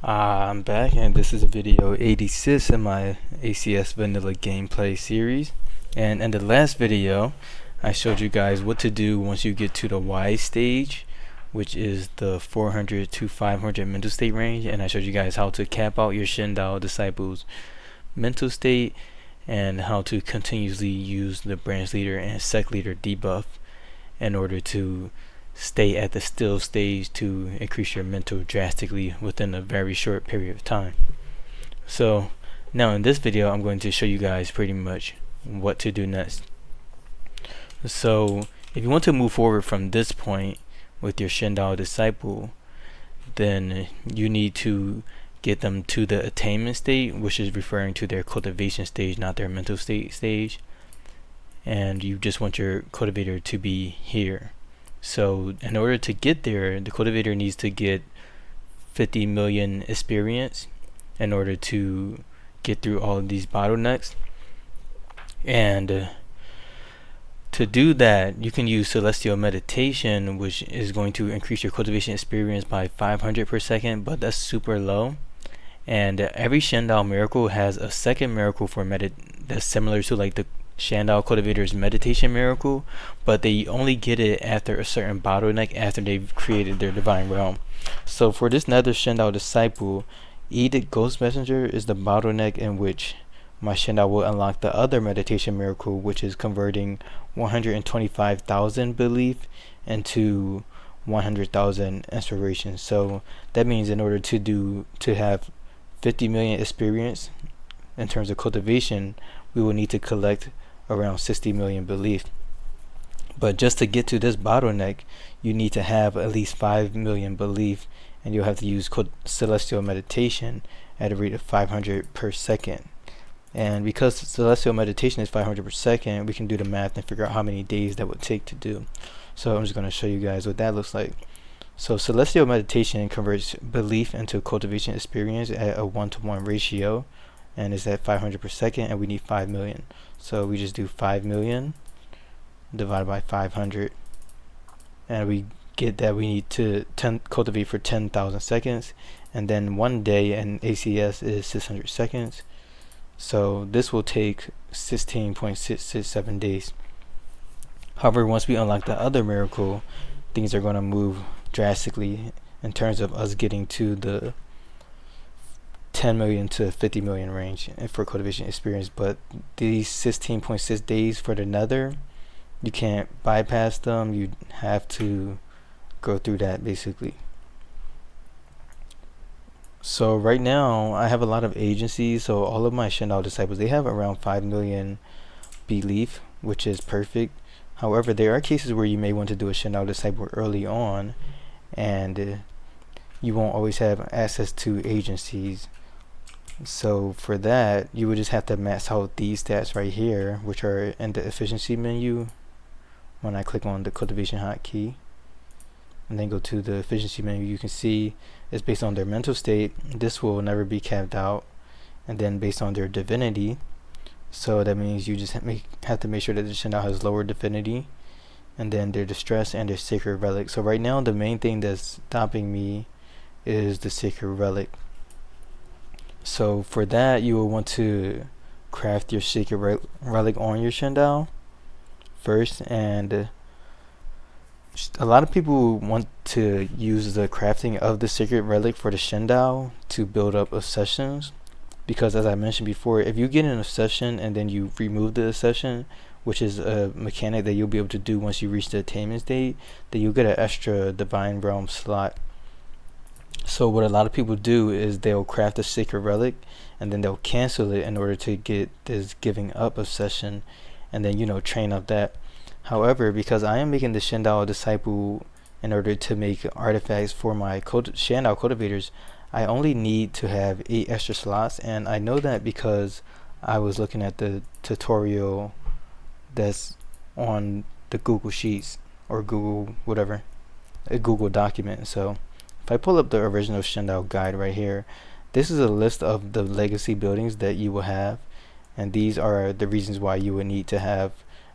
I'm back, and this is video 86 in my ACS vanilla gameplay series. And in the last video I showed you guys what to do once you get to the Y stage, which is the 400 to 500 mental state range, and I showed you guys how to cap out your Shendao disciples mental state and how to continuously use the branch leader and sect leader debuff in order to stay at the still stage to increase your mental drastically within a very short period of time. So now in this video I'm going to show you guys pretty much what to do next. So if you want to move forward from this point with your Shendao disciple, then you need to get them to the attainment state, which is referring to their cultivation stage, not their mental state stage. And you just want your cultivator to be here. So in order to get there, the cultivator needs to get 50 million experience in order to get through all of these bottlenecks. And to do that, you can use celestial meditation, which is going to increase your cultivation experience by 500 per second, but that's super low. And every Shendao miracle has a second miracle for that's similar to like the Shendao cultivator's meditation miracle, but they only get it after a certain bottleneck after they've created their divine realm. So for this nether Shendao disciple, Edict Ghost Messenger is the bottleneck in which my Shendao will unlock the other meditation miracle, which is converting 125,000 beleif into 100,000 inspiration. So that means in order to have 50 million experience in terms of cultivation, we will need to collect around 60 million beleif. But just to get to this bottleneck, you need to have at least 5 million beleif, and you'll have to use celestial meditation at a rate of 500 per second. And because celestial meditation is 500 per second, we can do the math and figure out how many days that would take to do. So I'm just going to show you guys what that looks like. So celestial meditation converts beleif into cultivation experience at a 1-to-1 ratio, and is at 500 per second, and we need 5 million. So we just do 5 million divided by 500, and we get that we need to cultivate for 10,000 seconds, and then 1 day in ACS is 600 seconds. So this will take 16.667 days. However, once we unlock the other miracle, things are going to move drastically in terms of us getting to the 10 million to 50 million range for cultivation experience. But these 16.6 days for the nether, you can't bypass them. You have to go through that basically. So right now I have a lot of agencies, so all of my Shendao disciples, they have around 5 million beleif, which is perfect. However, there are cases where you may want to do a Shendao disciple early on, and you won't always have access to agencies. So for that, you would just have to max out these stats right here, which are in the efficiency menu when I click on the cultivation hotkey, and then go to the efficiency menu. You can see it's based on their mental state. This will never be capped out. And then based on their divinity, so that means you just have to make sure that the Shendao has lower divinity, and then their distress and their sacred relic. So right now the main thing that's stopping me is the sacred relic. So for that, you will want to craft your sacred relic on your Shendao first, and a lot of people want to use the crafting of the sacred relic for the Shendao to build up obsessions, because as I mentioned before, if you get an obsession and then you remove the obsession, which is a mechanic that you'll be able to do once you reach the attainment state, then you'll get an extra divine realm slot. So what a lot of people do is they'll craft a sacred relic and then they'll cancel it in order to get this giving up obsession, and then train up that. However, because I am making the Shendao disciple in order to make artifacts for my Shendao cultivators, I only need to have 8 extra slots, and I know that because I was looking at the tutorial that's on the Google Sheets or Google whatever, a Google document. So if I pull up the original Shendao guide right here, this is a list of the legacy buildings that you will have, and these are the reasons why you would need to have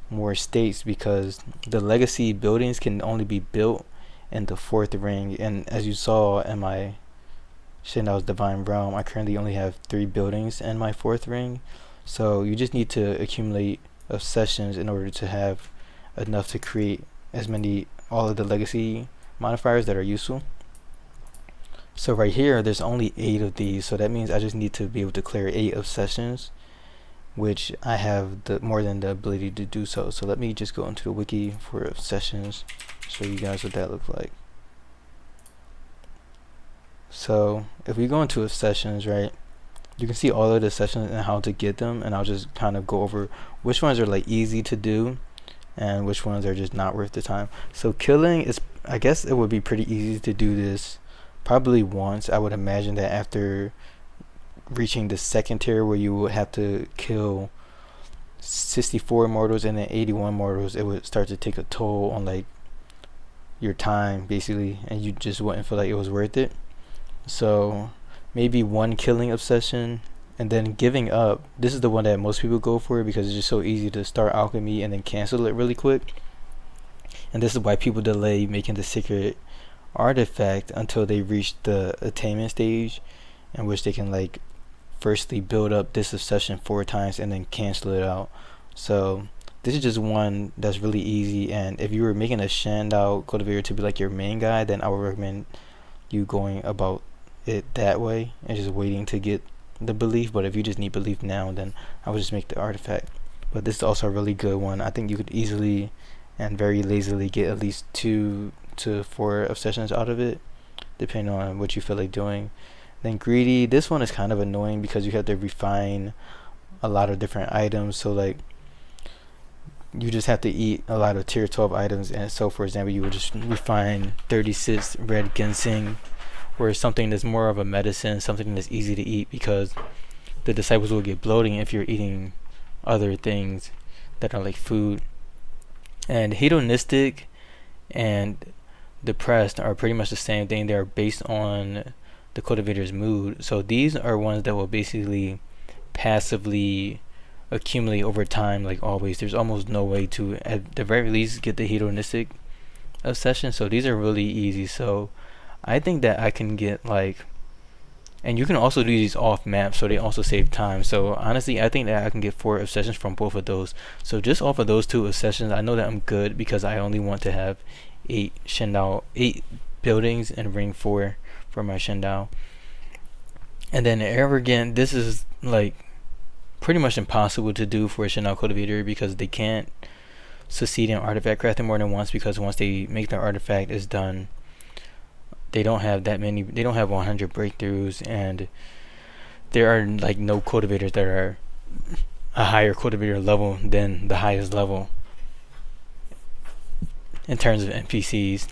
more states, because the legacy buildings can only be built in the 4th ring. And as you saw in my Shendao's Divine Realm. I currently only have 3 buildings in my 4th ring, so you just need to accumulate obsessions in order to have enough to create all of the legacy modifiers that are useful. So right here there's only 8 of these, so that means I just need to be able to clear 8 obsessions, which I have more than the ability to do so. So let me just go into the wiki for obsessions, show you guys what that looks like. So if we go into obsessions, right, you can see all of the sessions and how to get them, and I'll just kind of go over which ones are like easy to do and which ones are just not worth the time. So killing is, I guess it would be pretty easy to do this probably once. I would imagine that after reaching the 2nd tier, where you would have to kill 64 mortals and then 81 mortals, it would start to take a toll on like your time basically, and you just wouldn't feel like it was worth it. So maybe 1 killing obsession, and then giving up. This is the one that most people go for because it's just so easy to start alchemy and then cancel it really quick. And this is why people delay making the secret artifact until they reach the attainment stage, in which they can like firstly build up this obsession 4 times and then cancel it out. So this is just one that's really easy, and if you were making a Shendao cultivator to be like your main guy, then I would recommend you going about it that way and just waiting to get the beleif. But if you just need beleif now, then I would just make the artifact. But this is also a really good one. I think you could easily and very lazily get at least 2 to 4 obsessions out of it, depending on what you feel like doing. Then greedy, this one is kind of annoying because you have to refine a lot of different items. So like you just have to eat a lot of tier 12 items, and so for example you would just refine 36 red ginseng, or something that's more of a medicine, something that's easy to eat, because the disciples will get bloating if you're eating other things that are like food. And hedonistic and depressed are pretty much the same thing. They're based on the cultivator's mood. So these are ones that will basically passively accumulate over time. Like always, there's almost no way to at the very least get the hedonistic obsession. So these are really easy. So I think that I can get like, and you can also do these off map, so they also save time. So honestly, I think that I can get 4 obsessions from both of those. So just off of those 2 obsessions, I know that I'm good, because I only want to have 8 buildings in ring 4 for my Shendao. And then arrogant, this is like pretty much impossible to do for a Shendao cultivator, because they can't succeed in artifact crafting more than once, because once they make their artifact is done, they don't have 100 breakthroughs, and there are like no cultivators that are a higher cultivator level than the highest level in terms of NPCs.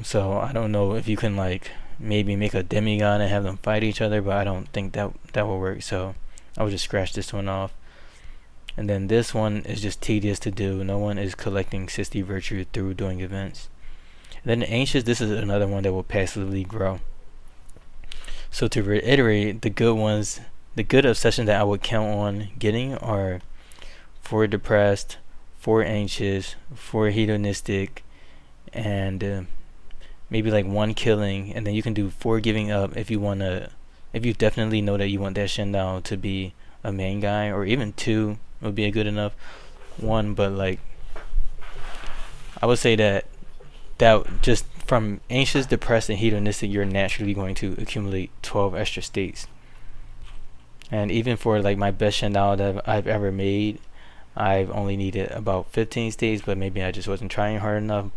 So I don't know if you can like maybe make a demigod and have them fight each other, but I don't think that will work. So I would just scratch this one off. And then this one is just tedious to do. No one is collecting 60 virtue through doing events. Then the Ancients, this is another one that will passively grow. So to reiterate, the good ones, the good obsessions that I would count on getting are 4 depressed, 4 anxious, 4 hedonistic, and maybe like 1 killing. And then you can do 4 giving up if you definitely know that you want that Shendao to be a main guy, or even 2 would be a good enough one. But like I would say that just from anxious, depressed, and hedonistic, you're naturally going to accumulate 12 extra states. And even for like my best Shendao that I've ever made, I've only needed about 15 states, but maybe I just wasn't trying hard enough.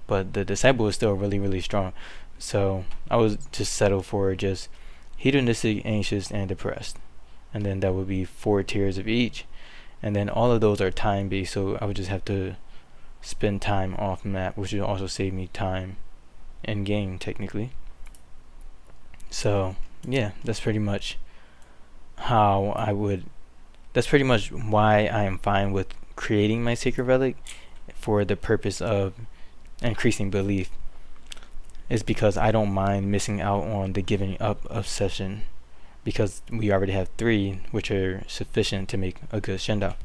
But the disciple was still really, really strong, so I was just settled for just hedonistic, anxious, and depressed, and then that would be 4 tiers of each. And then all of those are time based, so I would just have to spend time off map, which would also save me time in game technically. So yeah, that's pretty much that's pretty much why I am fine with creating my sacred relic for the purpose of increasing beleif, is because I don't mind missing out on the giving up obsession, because we already have 3 which are sufficient to make a good Shendao.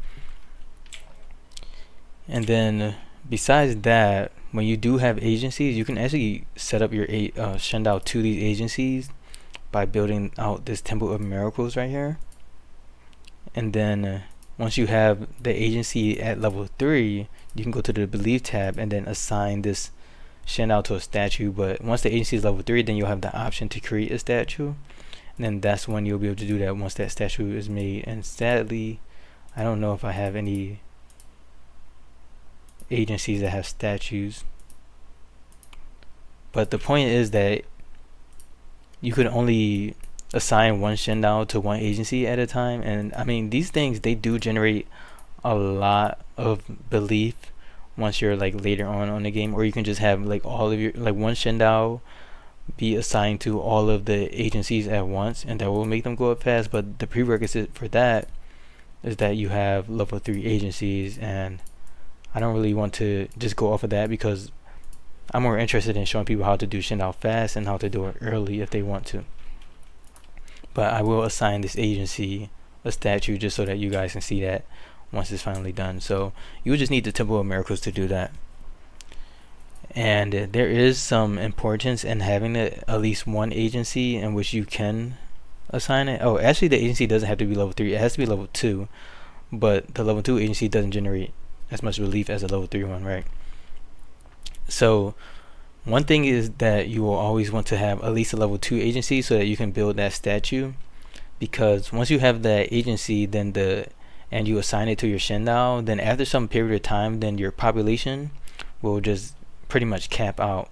And then besides that, when you do have agencies, you can actually set up your Shendao to these agencies by building out this Temple of Miracles right here. And then once you have the agency at level 3, you can go to the beleif tab and then assign this Shendao to a statue. But once the agency is level 3, then you'll have the option to create a statue. And then that's when you'll be able to do that once that statue is made. And sadly, I don't know if I have any agencies that have statues. But the point is that you could only assign one Shendao to one agency at a time. And I mean, these things, they do generate a lot of beleif once you're like later on the game. Or you can just have like all of your, like one Shendao be assigned to all of the agencies at once, and that will make them go up fast. But the prerequisite for that is that you have level 3 agencies, and I don't really want to just go off of that because I'm more interested in showing people how to do Shendao fast and how to do it early if they want to. But I will assign this agency a statue just so that you guys can see that once it's finally done. So you just need the Temple of Miracles to do that. And there is some importance in having at least one agency in which you can assign it. Oh, actually the agency doesn't have to be level 3. It has to be level 2. But the level 2 agency doesn't generate as much beleif as a level 3 one, right? So one thing is that you will always want to have at least a level 2 agency so that you can build that statue. Because once you have that agency, then and you assign it to your Shendao, then after some period of time, then your population will just pretty much cap out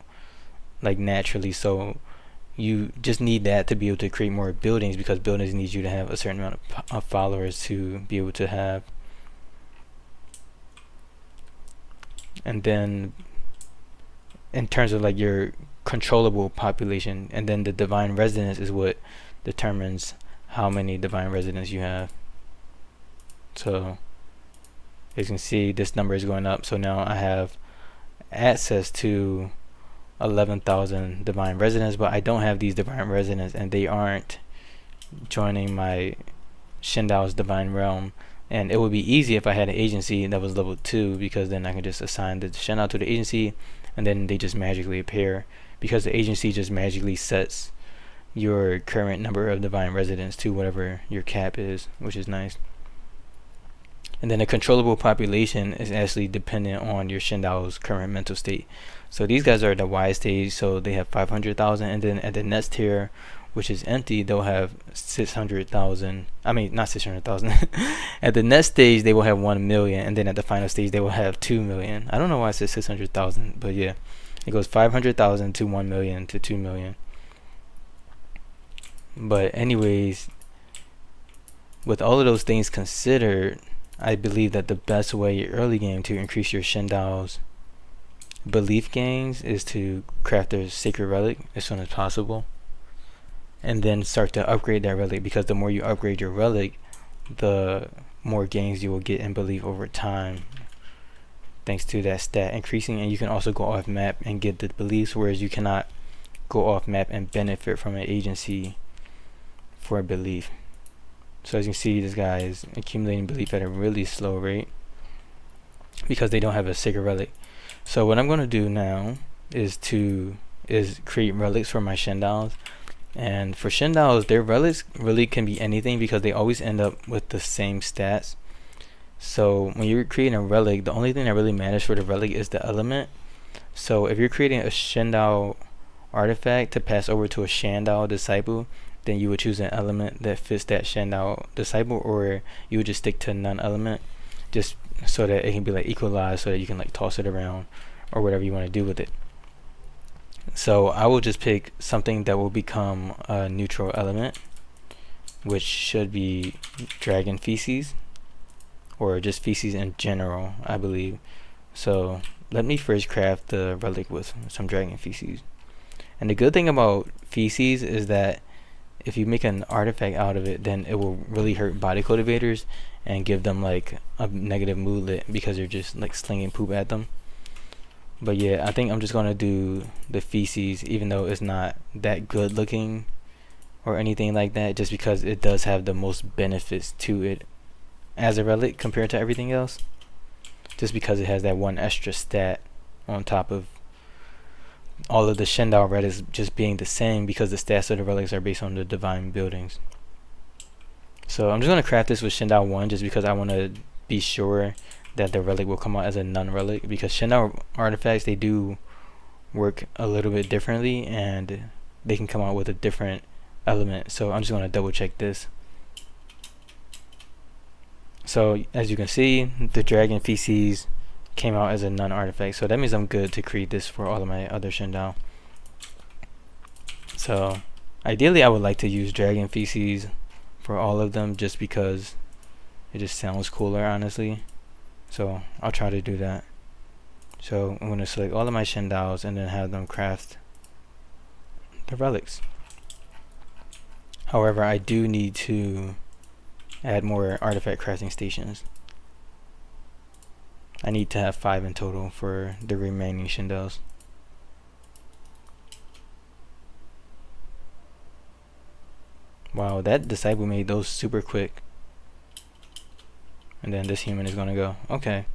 like naturally. So you just need that to be able to create more buildings, because buildings need you to have a certain amount of followers to be able to have. And then in terms of like your controllable population, and then the divine residence is what determines how many divine residents you have. So as you can see, this number is going up. So now I have access to 11,000 divine residents, but I don't have these divine residents, and they aren't joining my Shendao's divine realm. And it would be easy if I had an agency that was level 2, because then I can just assign the Shendao to the agency and then they just magically appear, because the agency just magically sets your current number of divine residents to whatever your cap is, which is nice. And then the controllable population is actually dependent on your Shendao's current mental state. So these guys are at the Y stage, so they have 500,000, and then at the next tier, which is empty, they'll have 600,000. I mean, not 600,000. At the next stage, they will have 1 million, and then at the final stage, they will have 2 million. I don't know why I said 600,000, but yeah, it goes 500,000 to 1 million to 2 million. But anyways, with all of those things considered, I believe that the best way early game to increase your Shendao's beleif gains is to craft a sacred relic as soon as possible, and then start to upgrade that relic, because the more you upgrade your relic, the more gains you will get in beleif over time, thanks to that stat increasing. And you can also go off map and get the beliefs, whereas you cannot go off map and benefit from an agency for a beleif. So as you can see, this guy is accumulating beleif at a really slow rate because they don't have a sacred relic. So what I'm going to do now is create relics for my Shendaos. And for Shendaos, their relics really can be anything, because they always end up with the same stats. So when you're creating a relic, the only thing that really matters for the relic is the element. So if you're creating a Shendao artifact to pass over to a Shendao disciple, then you would choose an element that fits that Shendao disciple, or you would just stick to none element, just so that it can be like equalized, so that you can like toss it around or whatever you want to do with it. So I will just pick something that will become a neutral element, which should be dragon feces, or just feces in general, I believe. So let me first craft the relic with some dragon feces. And the good thing about feces is that if you make an artifact out of it, then it will really hurt body cultivators and give them like a negative moodlet, because you're just like slinging poop at them. But yeah, I think I'm just gonna do the feces, even though it's not that good looking or anything like that, just because it does have the most benefits to it as a relic compared to everything else. just because it has that one extra stat on top of all of the Shendao relics just being the same, because the stats of the relics are based on the divine buildings. So I'm just going to craft this with Shendao 1 just because I want to be sure that the relic will come out as a non-relic, because Shendao artifacts, they do work a little bit differently and they can come out with a different element. So I'm just going to double check this. So as you can see, the dragon feces came out as a non-artifact, so that means I'm good to create this for all of my other Shendao. So ideally I would like to use dragon feces for all of them just because it just sounds cooler, honestly. So I'll try to do that. So I'm going to select all of my Shendaos and then have them craft the relics. However, I do need to add more artifact crafting stations. I need to have 5 in total for the remaining Shendaos. Wow, that disciple made those super quick. And then this human is gonna go. Okay.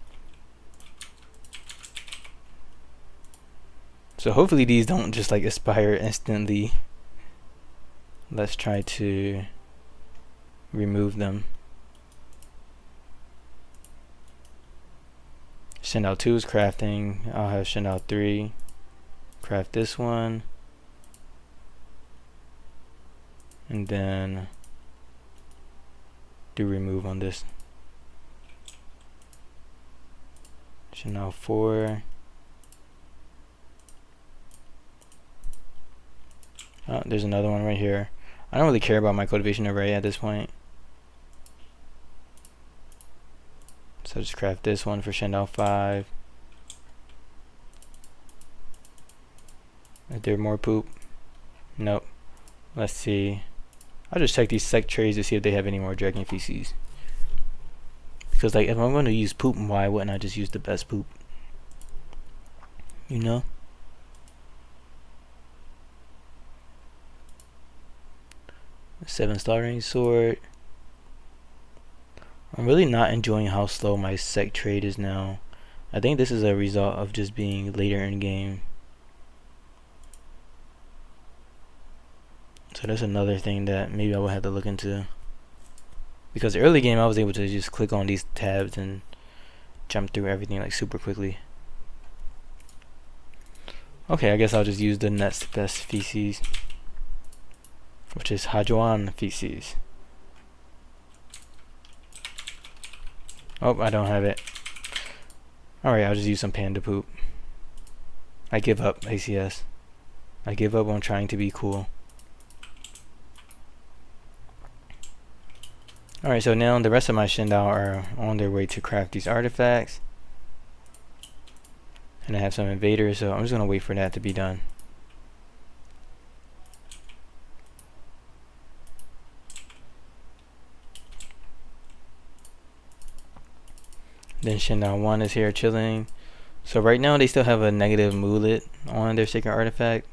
So hopefully these don't just like expire instantly. Let's try to remove them. Shendao 2 is crafting. I'll have Shendao 3 craft this one. And then do remove on this. Shendao 4. Oh, there's another one right here. I don't really care about my cultivation array at this point. So just craft this one for Shendao 5. Is there more poop? Nope. Let's see. I'll just check these sect trays to see if they have any more dragon feces. Because like if I'm going to use poop, why wouldn't I just use the best poop? You know? A 7-star ring sword. I'm really not enjoying how slow my sect trade is now. I think this is a result of just being later in game. So that's another thing that maybe I will have to look into. Because early game I was able to just click on these tabs and jump through everything like super quickly. Okay, I guess I'll just use the next best feces, which is Hedonistic feces. Oh, I don't have it. Alright, I'll just use some panda poop. I give up, ACS. I give up on trying to be cool. Alright, so now the rest of my Shendao are on their way to craft these artifacts. And I have some invaders, so I'm just going to wait for that to be done. Then Shendao 1 is here chilling. So right now they still have a negative moodlet on their sacred artifact.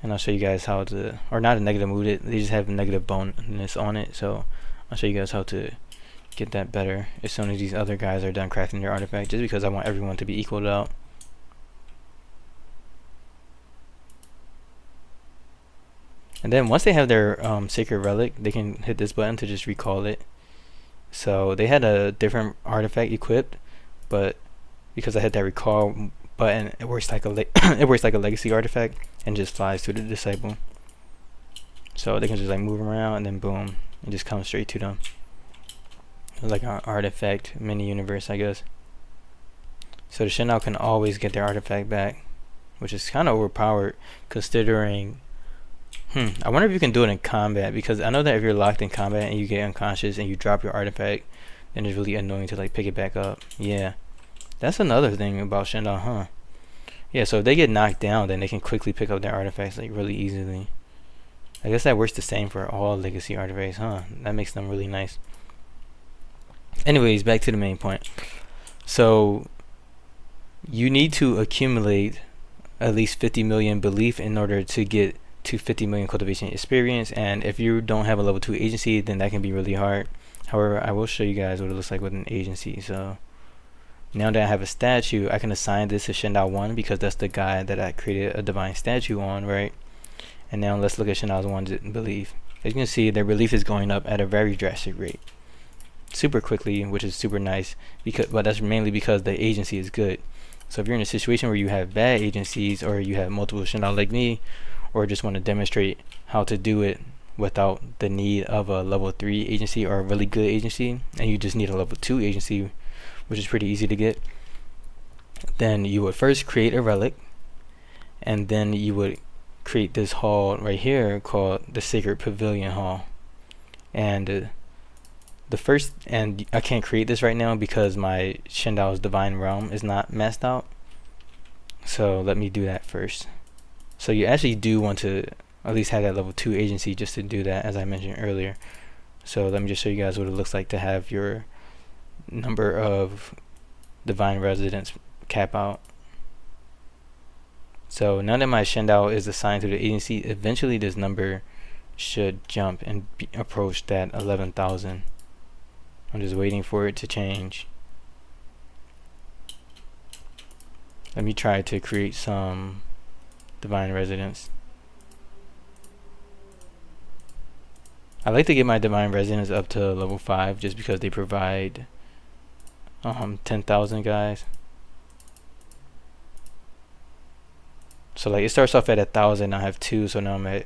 And I'll show you guys how to, or not a negative moodlet, they just have a negative bonus on it. So I'll show you guys how to get that better as soon as these other guys are done crafting their artifact, just because I want everyone to be equaled out. And then once they have their sacred relic, they can hit this button to just recall it. So they had a different artifact equipped, but because I had that recall button, it works like a it works like a legacy artifact and just flies to the disciple. So they can just like move around and then boom, it just comes straight to them. It's like an artifact mini universe, I guess. So the Shendao can always get their artifact back, which is kind of overpowered considering. I wonder if you can do it in combat, because I know that if you're locked in combat and you get unconscious and you drop your artifact, then it's really annoying to like pick it back up. Yeah, that's another thing about Shendao, huh? Yeah, so if they get knocked down, then they can quickly pick up their artifacts like really easily. I guess that works the same for all legacy artifacts, huh? That makes them really nice. Anyways, back to the main point. So you need to accumulate at least 50 million beleif in order to get to 50 million cultivation experience, and if you don't have a level 2 agency, then that can be really hard. However, I will show you guys what it looks like with an agency. So Now that I have a statue, I can assign this to Shendao 1 because that's the guy that I created a divine statue on, right? And now let's look at Shendao's 1's belief. As you can see, their belief is going up at a very drastic rate, super quickly, which is super nice, but that's mainly because the agency is good. So if you're in a situation where you have bad agencies, or you have multiple Shendao like me, or just want to demonstrate how to do it without the need of a level 3 agency or a really good agency, and you just need a level 2 agency, which is pretty easy to get, then you would first create a relic, and then you would create this hall right here called the Sacred Pavillion Hall. And and I can't create this right now because my Shendao's Divine Realm is not maxed out. So let me do that first. So you actually do want to at least have that level 2 agency just to do that, as I mentioned earlier. So let me just show you guys what it looks like to have your number of divine residents cap out. So now that my Shendao is assigned to the agency, eventually this number should jump and approach that 11,000. I'm just waiting for it to change. Let me try to create some divine residents. I like to get my divine residents up to level 5 just because they provide 10,000 guys. So like it starts off at 1,000, I have 2, so now I'm at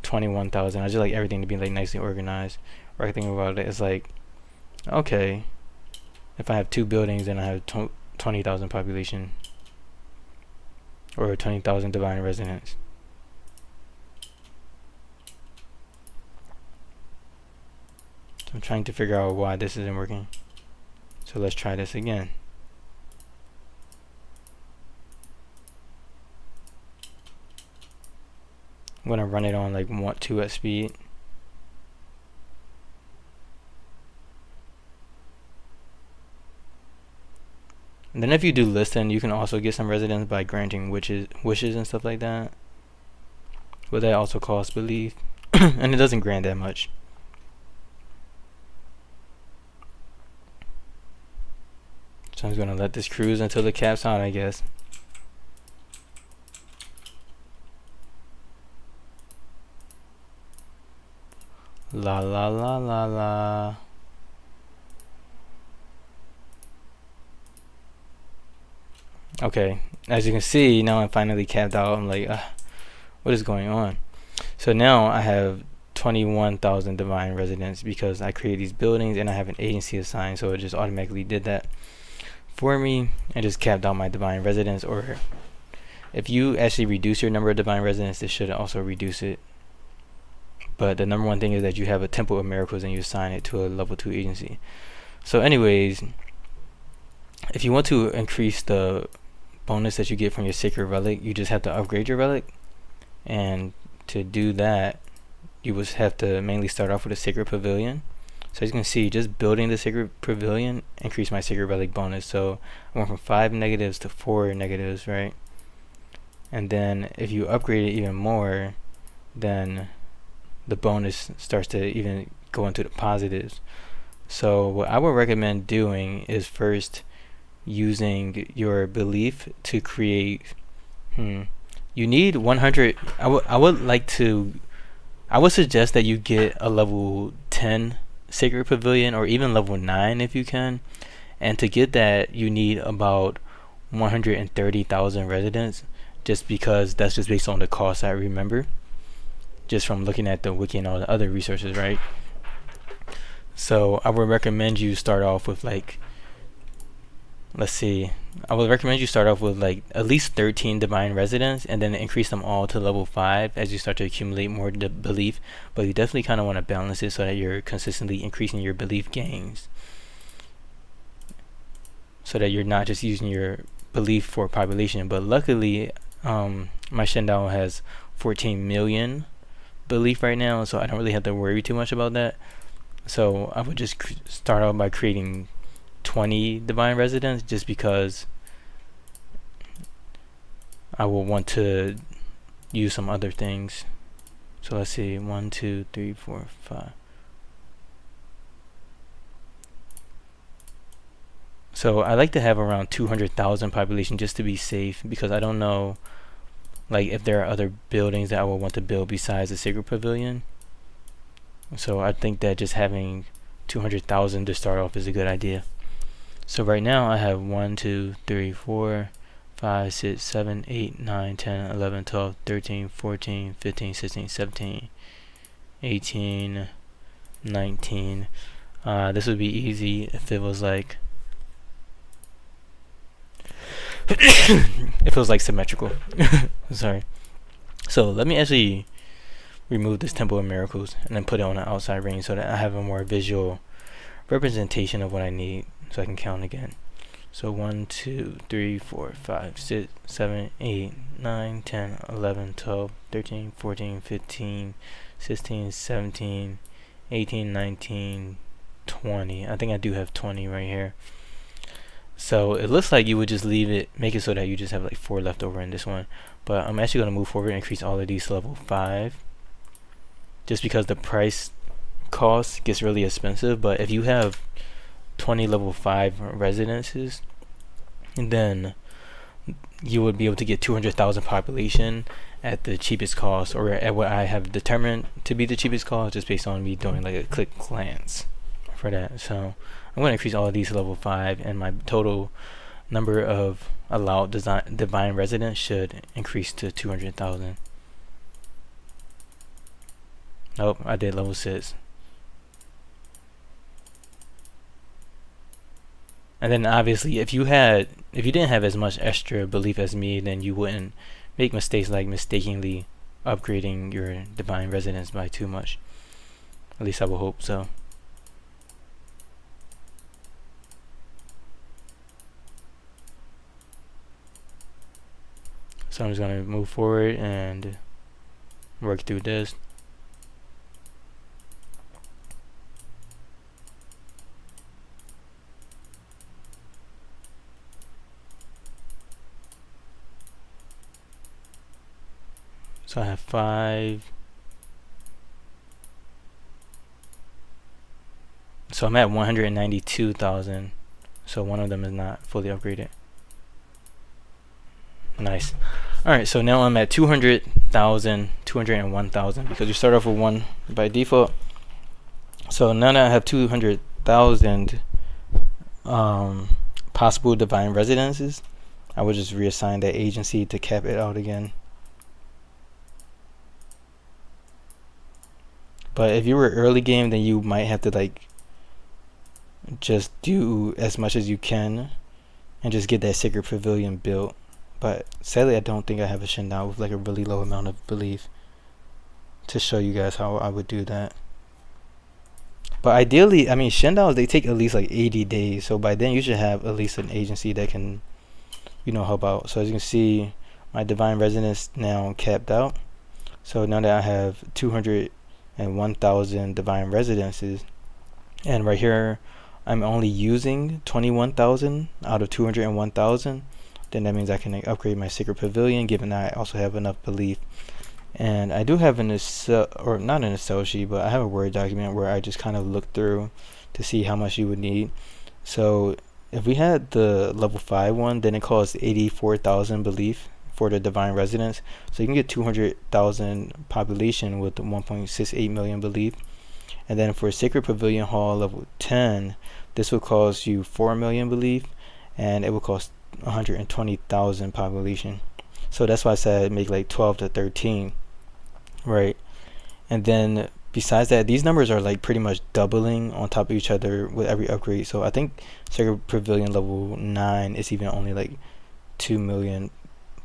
21,000. I just like everything to be like nicely organized. Right thing about it is like, okay, if I have 2 buildings and I have 20,000 population, or 20,000 divine residents. So I'm trying to figure out why this isn't working. So let's try this again. I'm gonna run it on like 2 at speed. And then if you do listen, you can also get some residents by granting wishes and stuff like that. But that also costs belief, and it doesn't grant that much. So I'm just gonna let this cruise until it caps out, I guess. La la la la la. Okay, as you can see, now I'm finally capped out. I'm like, what is going on? So now I have 21,000 divine residents because I create these buildings and I have an agency assigned, so it just automatically did that for me and just capped out my divine residents. Or if you actually reduce your number of divine residents, this should also reduce it. But the number one thing is that you have a Temple of Miracles and you assign it to a level 2 agency. So anyways, if you want to increase the bonus that you get from your sacred relic, you just have to upgrade your relic. And to do that, you would have to mainly start off with a sacred pavilion. So as you can see, just building the sacred pavilion increased my sacred relic bonus. So I went from 5 negatives to 4 negatives, right? And then if you upgrade it even more, then the bonus starts to even go into the positives. So what I would recommend doing is first using your belief to create you need 100. I would suggest that you get a level 10 sacred pavilion, or even level 9 if you can. And to get that, you need about 130,000 residents, just because that's just based on the cost I remember, just from looking at the wiki and all the other resources, right? So I would recommend you start off with like, I would recommend you start off with like at least 13 divine residents, and then increase them all to level 5 as you start to accumulate more belief. But you definitely kind of want to balance it so that you're consistently increasing your belief gains, so that you're not just using your belief for population. But luckily, my Shendao has 14 million belief right now, so I don't really have to worry too much about that. So I would just start out by creating 20 divine residents, just because I will want to use some other things. So let's see, 1 2 3 4 5. So I like to have around 200,000 population just to be safe, because I don't know like if there are other buildings that I would want to build besides the Sacred Pavilion. So I think that just having 200,000 to start off is a good idea. So right now I have 1, 2, 3, 4, 5, 6, 7, 8, 9, 10, 11, 12, 13, 14, 15, 16, 17, 18, 19. This would be easy if it was like if it was like symmetrical. Sorry. So let me actually remove this Temple of Miracles and then put it on the outside ring so that I have a more visual representation of what I need, so I can count again. So 1, 2, 3, 4, 5, 6, 7, 8, 9, 10, 11, 12, 13, 14, 15, 16, 17, 18, 19, 20. I think I do have 20 right here. So it looks like you would just leave it, make it so that you just have like 4 left over in this one. But I'm actually going to move forward and increase all of these to level 5. Just because the price cost gets really expensive. But if you have 20 level 5 residences, then you would be able to get 200,000 population at the cheapest cost, or at what I have determined to be the cheapest cost, just based on me doing like a quick glance for that. So I'm going to increase all of these to level 5, and my total number of allowed divine residents should increase to 200,000. Nope, I did level 6. And then obviously if you didn't have as much extra belief as me, then you wouldn't make mistakes like mistakenly upgrading your divine residence by too much. At least I will hope so. So I'm just going to move forward and work through this. So I have 5. So I'm at 192,000. So one of them is not fully upgraded. Nice. Alright, so now I'm at 200,000, 201,000, because you start off with 1 by default. So now that I have 200,000 possible divine residences, I would just reassign that agency to cap it out again. But if you were early game, then you might have to like just do as much as you can and just get that Sacred Pavilion built. But sadly, I don't think I have a Shendao with like a really low amount of belief to show you guys how I would do that. But ideally, I mean, Shendaos, they take at least like 80 days. So by then you should have at least an agency that can, you know, help out. So as you can see, my divine residence now capped out. So now that I have 201,000 divine residences, and right here I'm only using 21,000 out of 201,000, then that means I can upgrade my Sacred Pavilion, given that I also have enough belief. And I do have an Excel, or not an Excel sheet, but I have a Word document where I just kind of look through to see how much you would need. So if we had the level 5 one, then it costs 84,000 belief for the divine residence. So you can get 200,000 population with 1.68 million belief. And then for Sacred Pavilion Hall level 10, this will cost you 4 million belief, and it will cost 120,000 population. So that's why I said make like 12 to 13, right? And then besides that, these numbers are like pretty much doubling on top of each other with every upgrade. So I think Sacred Pavilion level 9 is even only like 2 million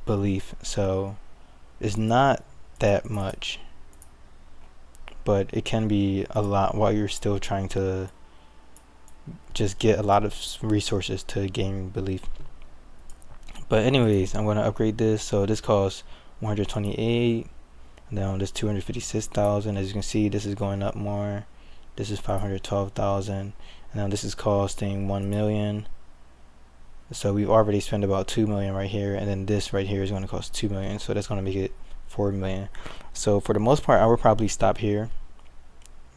belief. So it's not that much, but it can be a lot while you're still trying to just get a lot of resources to gain belief. But anyways, I'm going to upgrade this. So this costs 128. Now this 256,000. As you can see, this is going up more. This is 512,000. And now this is costing 1 million. So we've already spent about 2 million right here. And then this right here is going to cost 2 million. So that's going to make it 4 million. So for the most part, I would probably stop here,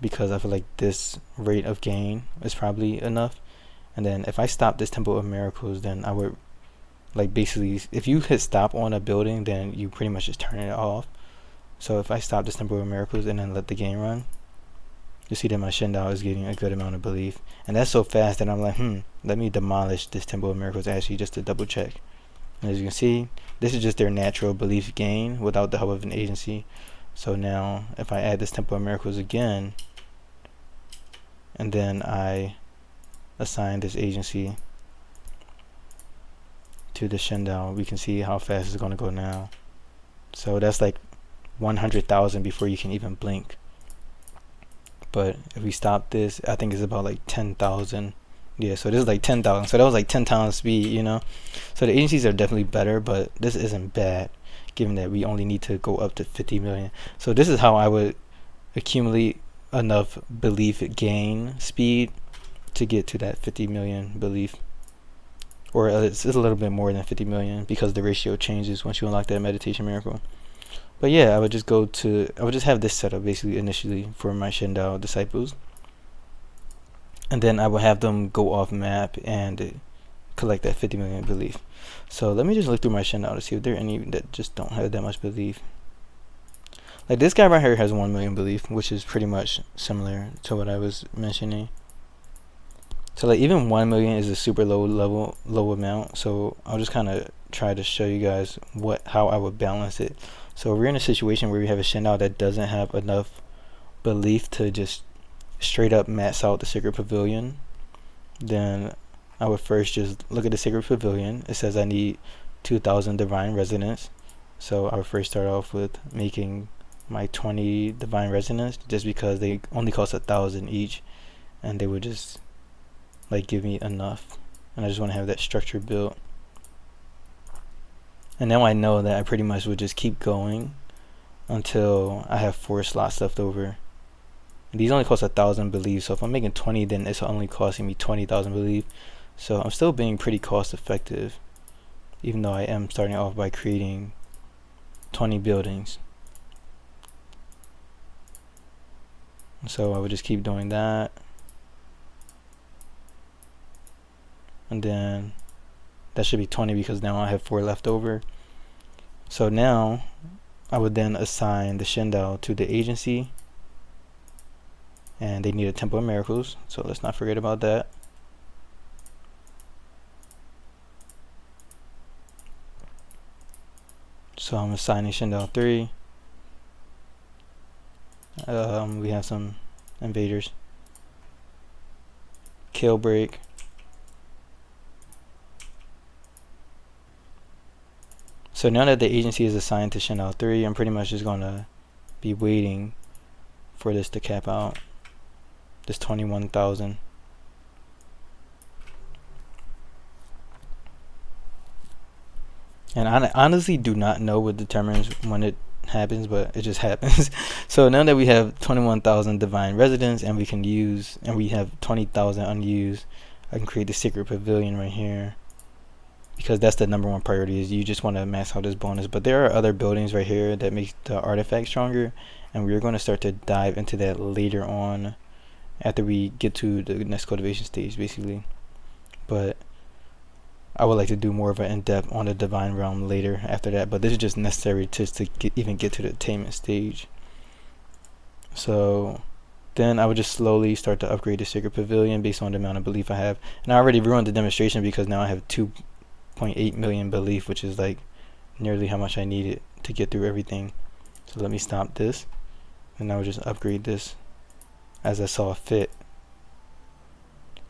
because I feel like this rate of gain is probably enough. And then if I stop this Temple of Miracles, then I would, like, basically, if you hit stop on a building, then you pretty much just turn it off. So if I stop this Temple of Miracles and then let the game run, you see that my Shendao is getting a good amount of belief. And that's so fast that I'm like, let me demolish this Temple of Miracles actually just to double check. And as you can see, this is just their natural belief gain without the help of an agency. So now if I add this Temple of Miracles again, and then I assign this agency to the Shendao, we can see how fast it's going to go now. So that's like 100,000 before you can even blink. But if we stop this, I think it's about like 10,000. Yeah, so this is like 10,000. So that was like 10 times speed, you know. So the agencies are definitely better, but this isn't bad, given that we only need to go up to 50 million. So this is how I would accumulate enough belief gain speed to get to that 50 million belief. Or it's a little bit more than 50 million because the ratio changes once you unlock that meditation miracle. But yeah, I would just have this setup basically initially for my Shendao disciples. And then I will have them go off map and collect that 50 million belief. So let me just look through my Shendao to see if there are any that just don't have that much belief. Like this guy right here has 1 million belief, which is pretty much similar to what I was mentioning. So like even 1 million is a super low amount. So I'll just kind of try to show you guys how I would balance it. So we're in a situation where we have a Shendao that doesn't have enough belief to just straight up max out the Sacred Pavilion. Then I would first just look at the Sacred Pavilion. It says I need 2,000 divine resonance. So I would first start off with making my 20 divine resonance, just because they only cost 1,000 each, and they would just like give me enough. And I just want to have that structure built. And now I know that I pretty much would just keep going until I have 4 slots left over. And these only cost 1,000 belief, so if I'm making 20, then it's only costing me 20,000 belief. So I'm still being pretty cost effective, even though I am starting off by creating 20 buildings. So I would just keep doing that. And then that should be 20 because now I have 4 left over. So now I would then assign the Shendao to the agency, and they need a Temple of Miracles, so let's not forget about that. So I'm assigning Shendao 3. We have some invaders. Kill break. So now that the agency is assigned to Shendao 3, I'm pretty much just going to be waiting for this to cap out. This 21,000. And I honestly do not know what determines when it happens, but it just happens. So now that we have 21,000 divine residents and we can use, and we have 20,000 unused, I can create the Sacred Pavilion right here, because that's the #1 priority, is you just want to max out this bonus. But there are other buildings right here that make the artifact stronger, and we're going to start to dive into that later on after we get to the next cultivation stage basically. But I would like to do more of an in-depth on the divine realm later after that, but this is just necessary to even get to the attainment stage. So then I would just slowly start to upgrade the Sacred Pavilion based on the amount of belief I have. And I already ruined the demonstration because now I have 2.8 million belief, which is like nearly how much I needed to get through everything. So let me stop this, and I would just upgrade this as I saw fit.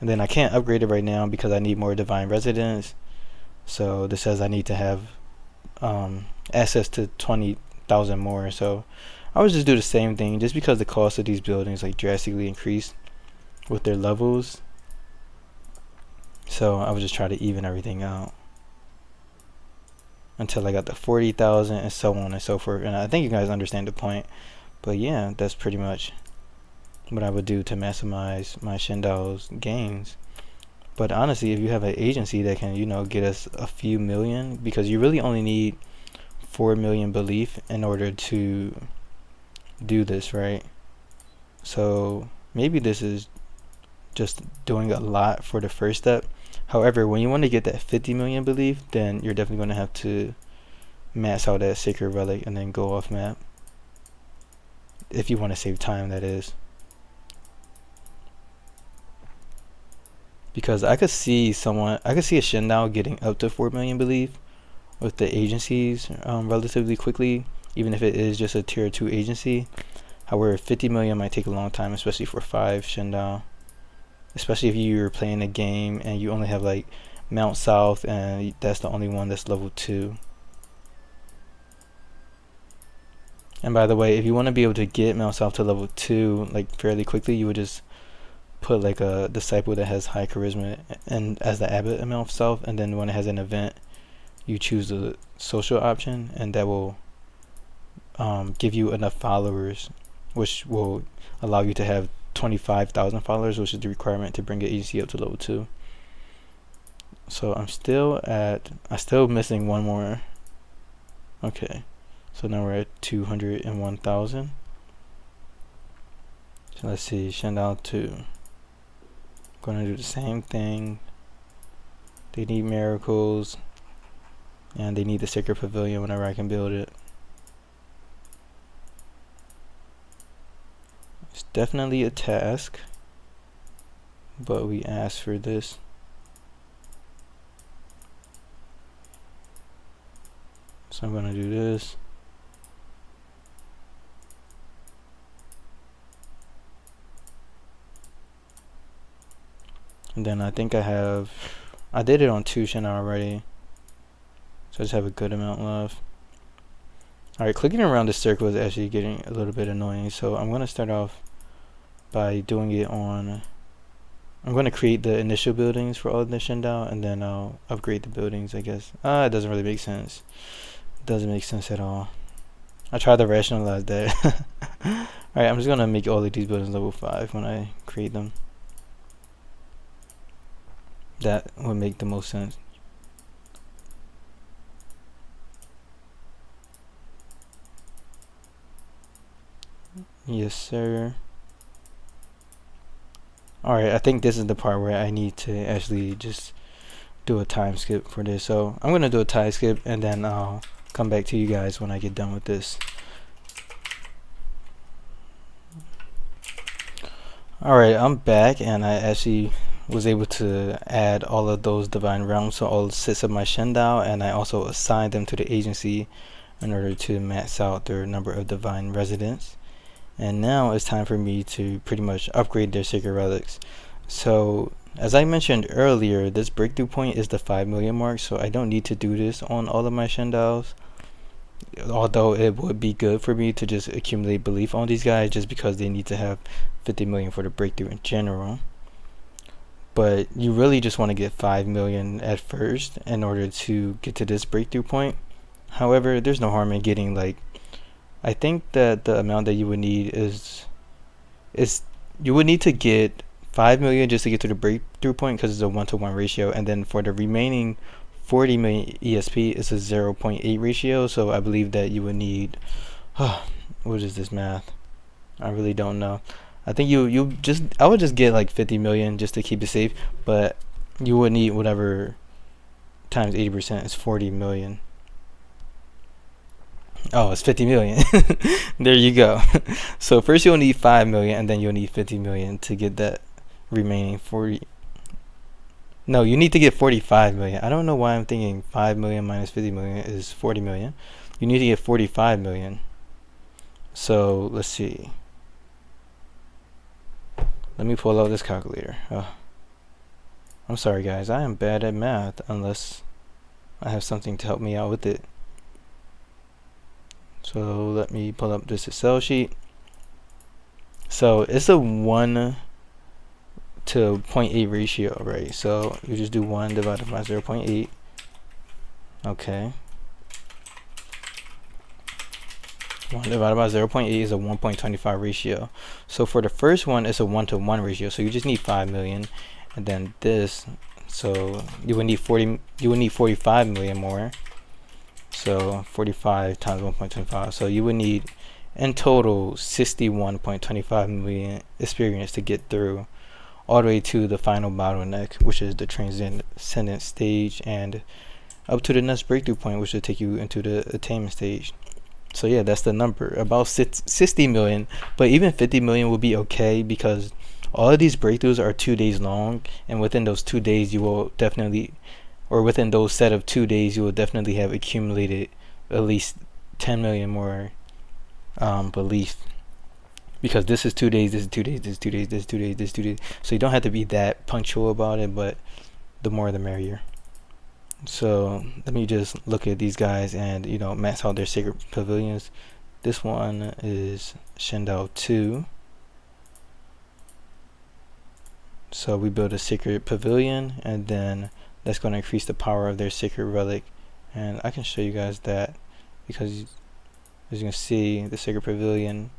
And then I can't upgrade it right now because I need more divine residence. So this says I need to have access to 20,000 more. So I would just do the same thing, just because the cost of these buildings like drastically increased with their levels. So I would just try to even everything out until I got the 40,000 and so on and so forth. And I think you guys understand the point. But yeah, that's pretty much what I would do to maximize my Shendao's gains. But honestly, if you have an agency that can, you know, get us a few million, because you really only need 4 million belief in order to do this, right? So maybe this is just doing a lot for the first step. However, when you want to get that 50 million beleif, then you're definitely going to have to max out that sacred relic and then go off map. If you want to save time, that is. Because I could see a Shendao getting up to 4 million beleif with the agencies relatively quickly, even if it is just a tier 2 agency. However, 50 million might take a long time, especially for 5 Shendao. Especially if you're playing a game and you only have like Mount South and that's the only one that's level 2. And by the way, if you want to be able to get Mount South to level 2 like fairly quickly, you would just put like a disciple that has high charisma and as the abbot in Mount South, and then when it has an event, you choose the social option, and that will give you enough followers, which will allow you to have 25,000 followers, which is the requirement to bring your agency up to level 2. So I'm still missing one more. Okay, so now we're at 201,000. So let's see, Shendao 2. Gonna do the same thing. They need miracles, and they need the sacred pavilion whenever I can build it. It's definitely a task, but we asked for this. So I'm gonna do this. And then I think I did it on 2 Shendao already, so I just have a good amount left. Alright, clicking around the circle is actually getting a little bit annoying, so I'm going to start off by doing it on... I'm going to create the initial buildings for all the Shendao, and then I'll upgrade the buildings, I guess. It doesn't really make sense. It doesn't make sense at all. I tried to rationalize that. Alright, I'm just going to make all of these buildings level 5 when I create them. That would make the most sense. Yes, sir. Alright, I think this is the part where I need to actually just do a time skip for this. So I'm going to do a time skip, and then I'll come back to you guys when I get done with this. Alright, I'm back, and I actually was able to add all of those divine realms, so all 6 of my Shendao, and I also assigned them to the agency in order to max out their number of divine residents. And now it's time for me to pretty much upgrade their sacred relics. So as I mentioned earlier, this breakthrough point is the 5 million mark, so I don't need to do this on all of my Shendaos, although it would be good for me to just accumulate beleif on these guys just because they need to have 50 million for the breakthrough in general. But you really just want to get 5 million at first in order to get to this breakthrough point. However, there's no harm in getting, like, I think that the amount that you would need is you would need to get 5 million just to get to the breakthrough point, because it's a 1-to-1 ratio, and then for the remaining 40 million ESP it's a 0.8 ratio. So I believe that you would need what is this math? I really don't know. I think I would just get like 50 million just to keep it safe, but you would need whatever times 80% is 40 million. Oh, it's 50 million. There you go. So first you'll need 5 million, and then you'll need 50 million to get that remaining 40. No, you need to get 45 million. I don't know why I'm thinking 5 million minus 50 million is 40 million. You need to get 45 million. So let's see. Let me pull out this calculator. I'm sorry guys, I am bad at math unless I have something to help me out with it. So let me pull up this Excel sheet. So it's a 1 to 0.8 ratio, right? So you just do 1 divided by 0.8. Okay. 1 divided by 0.8 is a 1.25 ratio. So for the first one, it's a 1-to-1 ratio. So you just need 5 million, and then this. So you would need 45 million more. So 45 times 1.25. So you would need in total 61.25 million experience to get through all the way to the final bottleneck, which is the transcendent stage, and up to the next breakthrough point, which will take you into the attainment stage. So yeah, that's the number, about 60 million. But even 50 million will be okay, because all of these breakthroughs are 2 days long, and within those 2 days you will definitely, or within those set of 2 days, you will definitely have accumulated at least 10 million more beleif, because this is 2 days, this is 2 days, this is 2 days, this is 2 days, this is 2 days. So you don't have to be that punctual about it, but the more the merrier. So let me just look at these guys and, you know, max out their sacred pavilions. This one is Shendao 2. So we build a sacred pavilion, and then that's going to increase the power of their sacred relic. And I can show you guys that, because as you can see, the sacred pavilion,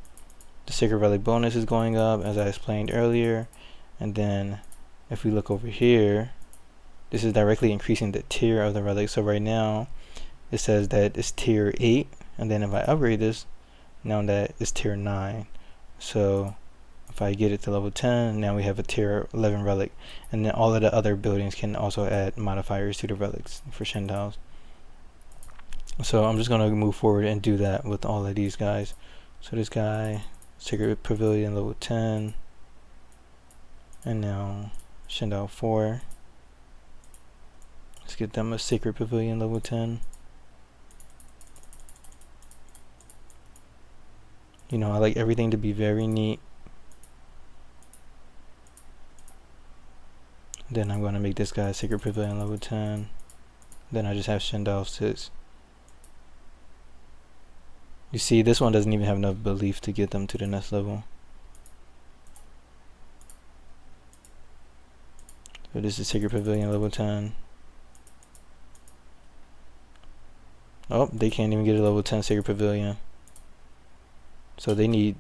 the sacred relic bonus is going up, as I explained earlier. And then if we look over here, this is directly increasing the tier of the relic. So right now it says that it's tier 8, and then if I upgrade this, now that it's tier 9. So if I get it to level 10, now we have a tier 11 relic. And then all of the other buildings can also add modifiers to the relics for Shendaos. So I'm just going to move forward and do that with all of these guys. So this guy, sacred pavilion level 10, and now Shendao 4. Let's get them a sacred pavilion level 10. You know, I like everything to be very neat. Then I'm going to make this guy a sacred pavilion level 10. Then I just have Shendao 6. You see, this one doesn't even have enough beleif to get them to the next level. So this is sacred pavilion level 10. Oh, they can't even get a level 10 sacred pavilion. So they need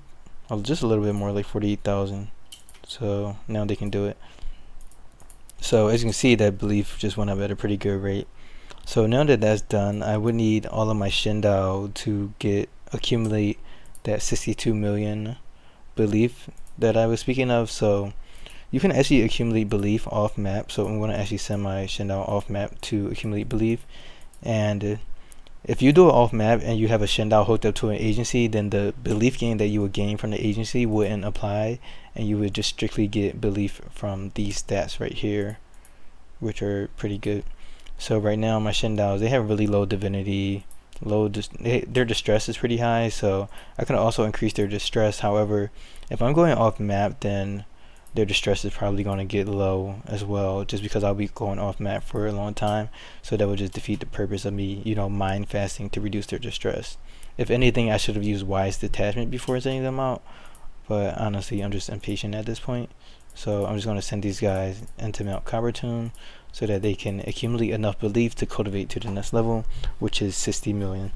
just a little bit more, like 48,000. So now they can do it. So as you can see, that beleif just went up at a pretty good rate. So now that that's done, I would need all of my Shendao to accumulate that 62 million beleif that I was speaking of. So you can actually accumulate beleif off map. So I'm going to actually send my Shendao off map to accumulate beleif. And if you do it off map and you have a Shendao hooked up to an agency, then the beleif gain that you would gain from the agency wouldn't apply, and you would just strictly get beleif from these stats right here, which are pretty good. So right now my Shendaos, they have really low divinity, their distress is pretty high, so I can also increase their distress. However, if I'm going off map, then their distress is probably going to get low as well, just because I'll be going off map for a long time. So that would just defeat the purpose of me, you know, mind fasting to reduce their distress. If anything, I should have used wise detachment before sending them out, but honestly I'm just impatient at this point. So I'm just going to send these guys into Mount Coppertomb so that they can accumulate enough beleif to cultivate to the next level, which is 60 million.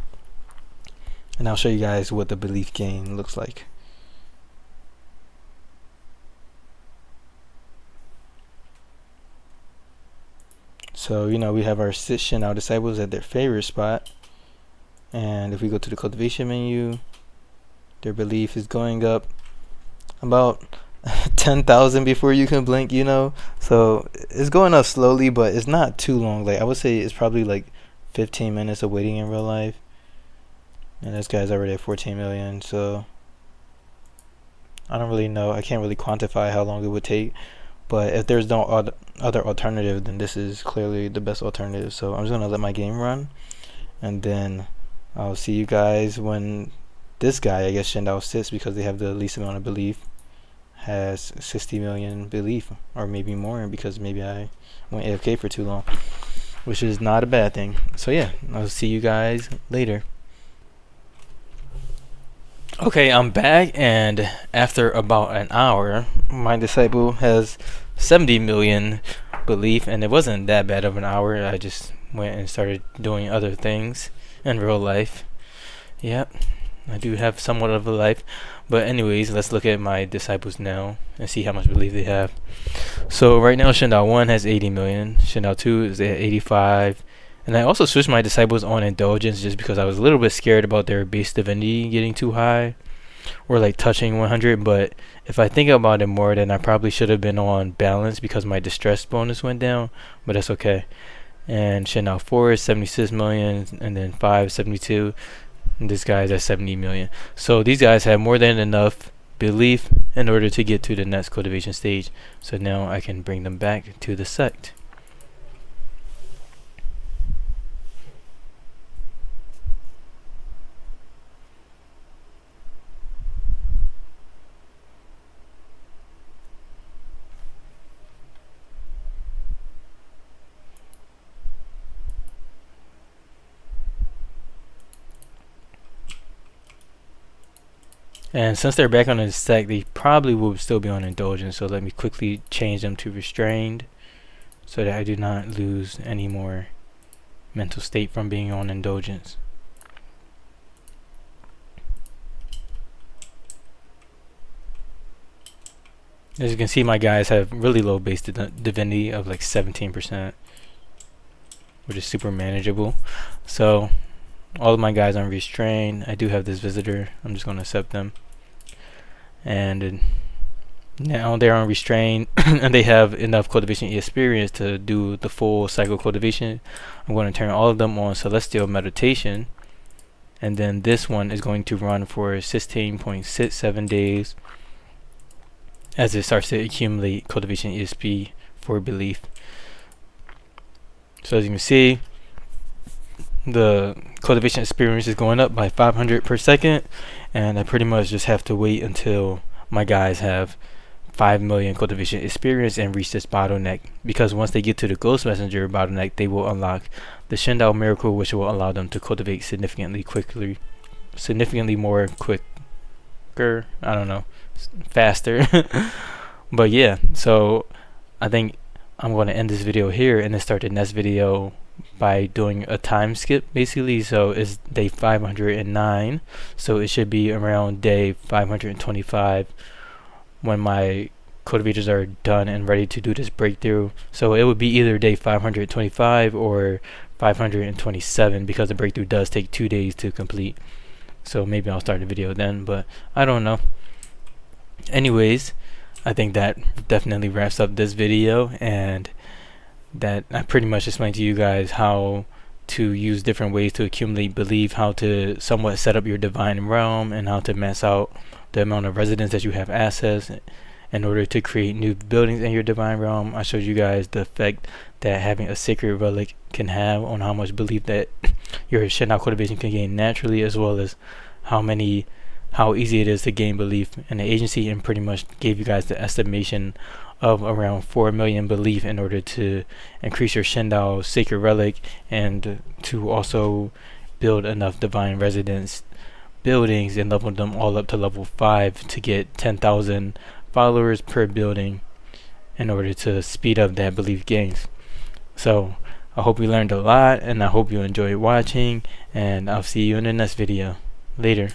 And I'll show you guys what the beleif gain looks like. So, you know, we have our 6 Shendao disciples at their favorite spot. And if we go to the cultivation menu, their beleif is going up about 10,000 before you can blink, you know. So it's going up slowly, but it's not too long. Like, I would say it's probably like 15 minutes of waiting in real life. And this guy's already at 14 million, so I don't really know. I can't really quantify how long it would take. But if there's no other alternative, then this is clearly the best alternative. So I'm just going to let my game run. And then I'll see you guys when this guy, I guess Shendao 6, because they have the least amount of beleif, has 60 million beleif. Or maybe more, because maybe I went AFK for too long. Which is not a bad thing. So yeah, I'll see you guys later. Okay, I'm back, and after about an hour, my disciple has 70 million beleif, and it wasn't that bad of an hour. I just went and started doing other things in real life. Yep, I do have somewhat of a life. But anyways, let's look at my disciples now and see how much beleif they have. So right now, Shendao 1 has 80 million, Shendao 2 is at 85. And I also switched my disciples on indulgence just because I was a little bit scared about their base divinity getting too high. or like touching 100, but if I think about it more, then I probably should have been on balance because my distress bonus went down, but that's okay. And Shendao 4 is 76 million, and then 5 72, and this guy's at 70 million. So these guys have more than enough beleif in order to get to the next cultivation stage. So now I can bring them back to the sect. And since they're back on the stack, they probably will still be on indulgence. So let me quickly change them to restrained so that I do not lose any more mental state from being on indulgence. As you can see, my guys have really low base divinity of like 17%, which is super manageable. So all of my guys are restrained. I do have this visitor. I'm just going to accept them. And now they're on restraint and they have enough cultivation experience to do the full cycle cultivation. I'm going to turn all of them on celestial meditation, and then this one is going to run for 16.67 days as it starts to accumulate cultivation ESP for beleif. So as you can see, the cultivation experience is going up by 500 per second, and I pretty much just have to wait until my guys have 5 million cultivation experience and reach this bottleneck, because once they get to the ghost messenger bottleneck, they will unlock the Shendao miracle, which will allow them to cultivate significantly more quicker, I don't know, faster. But yeah, so I think I'm going to end this video here and then start the next video by doing a time skip basically. So it's day 509, so it should be around day 525 when my cultivators are done and ready to do this breakthrough. So it would be either day 525 or 527, because the breakthrough does take 2 days to complete. So maybe I'll start the video then, but I don't know. Anyways, I think that definitely wraps up this video, and that I pretty much explained to you guys how to use different ways to accumulate beleif, how to somewhat set up your divine realm, and how to max out the amount of residents that you have access in order to create new buildings in your divine realm. I showed you guys the effect that having a sacred relic can have on how much beleif that your Shendao cultivation can gain naturally, as well as how easy it is to gain beleif in the agency, and pretty much gave you guys the estimation of around 4 million beleif in order to increase your Shendao sacred relic, and to also build enough divine residence buildings and level them all up to level 5 to get 10,000 followers per building in order to speed up that beleif gains. So I hope you learned a lot, and I hope you enjoyed watching, and I'll see you in the next video. Later.